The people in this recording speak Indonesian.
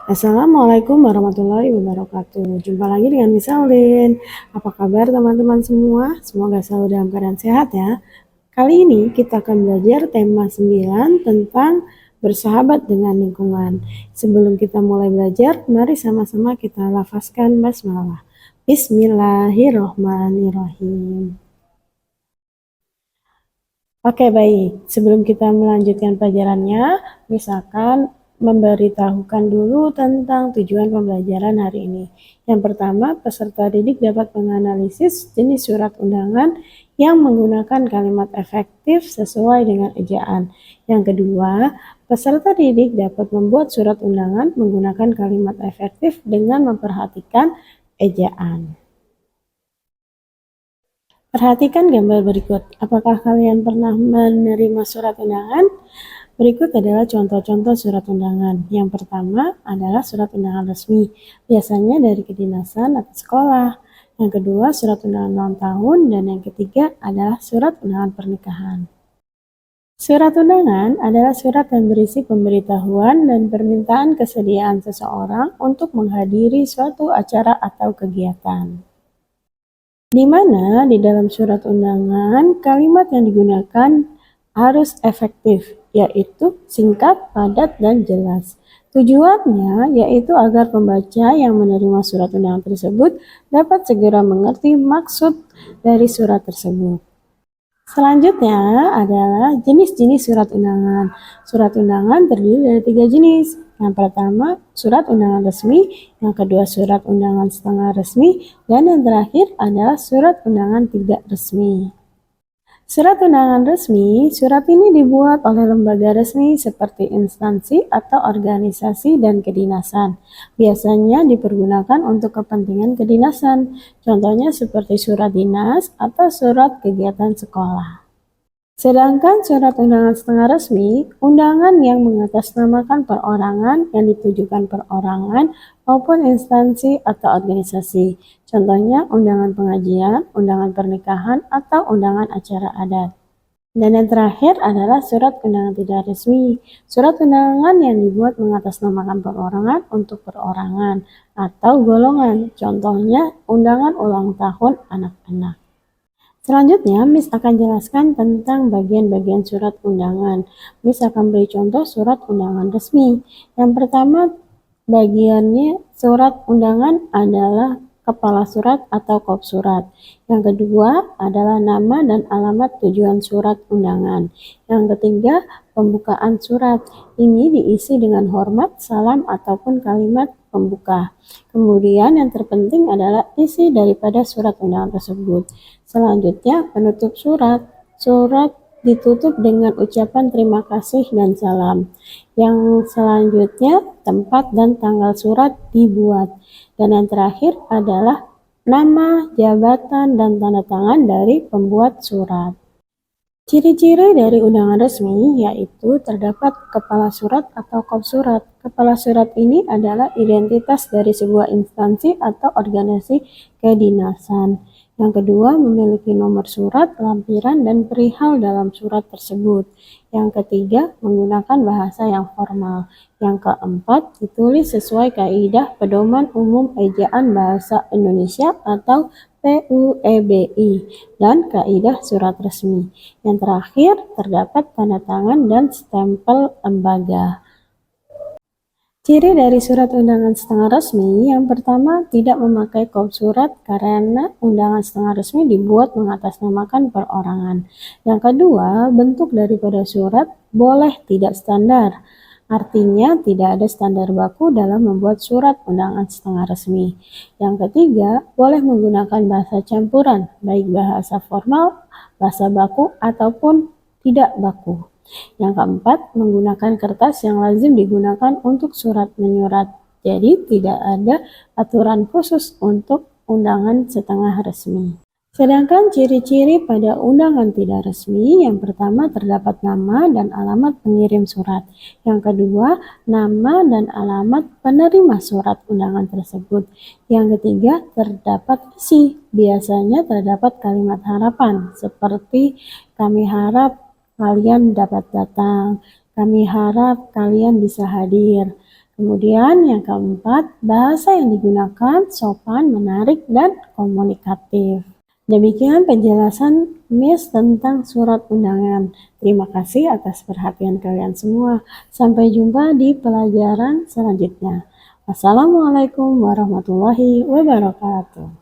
Assalamualaikum warahmatullahi wabarakatuh. Jumpa lagi dengan Miss Aulin. Apa kabar teman-teman semua? Semoga selalu dalam keadaan sehat ya. Kali ini kita akan belajar tema 9 tentang bersahabat dengan lingkungan. Sebelum kita mulai belajar, mari sama-sama kita lafazkan basmalah. Bismillahirrohmanirrohim. Oke, baik. Sebelum kita melanjutkan pelajarannya, misalkan memberitahukan dulu tentang tujuan pembelajaran hari ini. Yang pertama, peserta didik dapat menganalisis jenis surat undangan yang menggunakan kalimat efektif sesuai dengan ejaan. Yang kedua, peserta didik dapat membuat surat undangan menggunakan kalimat efektif dengan memperhatikan ejaan. Perhatikan gambar berikut. Apakah kalian pernah menerima surat undangan? Berikut adalah contoh-contoh surat undangan. Yang pertama adalah surat undangan resmi, biasanya dari kedinasan atau sekolah. Yang kedua, surat undangan ulang tahun. Dan yang ketiga adalah surat undangan pernikahan. Surat undangan adalah surat yang berisi pemberitahuan dan permintaan kesediaan seseorang untuk menghadiri suatu acara atau kegiatan. Di mana di dalam surat undangan kalimat yang digunakan harus efektif, yaitu singkat, padat, dan jelas. Tujuannya yaitu agar pembaca yang menerima surat undangan tersebut dapat segera mengerti maksud dari surat tersebut. Selanjutnya adalah jenis-jenis surat undangan. Surat undangan terdiri dari 3 jenis. Yang pertama, surat undangan resmi. Yang kedua, surat undangan setengah resmi. Dan yang terakhir adalah surat undangan tidak resmi. Surat undangan resmi, surat ini dibuat oleh lembaga resmi seperti instansi atau organisasi dan kedinasan. Biasanya dipergunakan untuk kepentingan kedinasan, contohnya seperti surat dinas atau surat kegiatan sekolah. Sedangkan surat undangan setengah resmi, undangan yang mengatasnamakan perorangan yang ditujukan perorangan maupun instansi atau organisasi. Contohnya undangan pengajian, undangan pernikahan, atau undangan acara adat. Dan yang terakhir adalah surat undangan tidak resmi. Surat undangan yang dibuat mengatasnamakan perorangan untuk perorangan atau golongan. Contohnya undangan ulang tahun anak-anak. Selanjutnya, Miss akan jelaskan tentang bagian-bagian surat undangan. Miss akan beri contoh surat undangan resmi. Yang pertama, bagiannya surat undangan adalah kepala surat atau kop surat. Yang kedua adalah nama dan alamat tujuan surat undangan. Yang ketiga, pembukaan surat. Ini diisi dengan hormat, salam, ataupun kalimat pembuka. Kemudian yang terpenting adalah isi daripada surat undangan tersebut. Selanjutnya, penutup surat. Surat ditutup dengan ucapan terima kasih dan salam. Yang selanjutnya, tempat dan tanggal surat dibuat. Dan yang terakhir adalah nama, jabatan, dan tanda tangan dari pembuat surat. Ciri-ciri dari undangan resmi yaitu terdapat kepala surat atau kop surat. Kepala surat ini adalah identitas dari sebuah instansi atau organisasi kedinasan. Yang kedua, memiliki nomor surat, lampiran, dan perihal dalam surat tersebut. Yang ketiga, menggunakan bahasa yang formal. Yang keempat, ditulis sesuai kaidah Pedoman Umum Ejaan Bahasa Indonesia atau PUEBI dan kaidah surat resmi. Yang terakhir, terdapat tanda tangan dan stempel lembaga. Ciri dari surat undangan setengah resmi, yang pertama tidak memakai kop surat karena undangan setengah resmi dibuat mengatasnamakan perorangan. Yang kedua, bentuk daripada surat boleh tidak standar. Artinya tidak ada standar baku dalam membuat surat undangan setengah resmi. Yang ketiga, boleh menggunakan bahasa campuran, baik bahasa formal, bahasa baku, ataupun tidak baku. Yang keempat, menggunakan kertas yang lazim digunakan untuk surat menyurat. Jadi tidak ada aturan khusus untuk undangan setengah resmi. Sedangkan ciri-ciri pada undangan tidak resmi, yang pertama terdapat nama dan alamat pengirim surat. Yang kedua, nama dan alamat penerima surat undangan tersebut. Yang ketiga, terdapat isi. Biasanya terdapat kalimat harapan seperti kami harap kalian dapat datang, kami harap kalian bisa hadir, Kemudian yang keempat, bahasa yang digunakan sopan, menarik, dan komunikatif. Demikian penjelasan Miss tentang surat undangan. Terima kasih atas perhatian kalian semua. Sampai jumpa di pelajaran selanjutnya. Wassalamualaikum warahmatullahi wabarakatuh.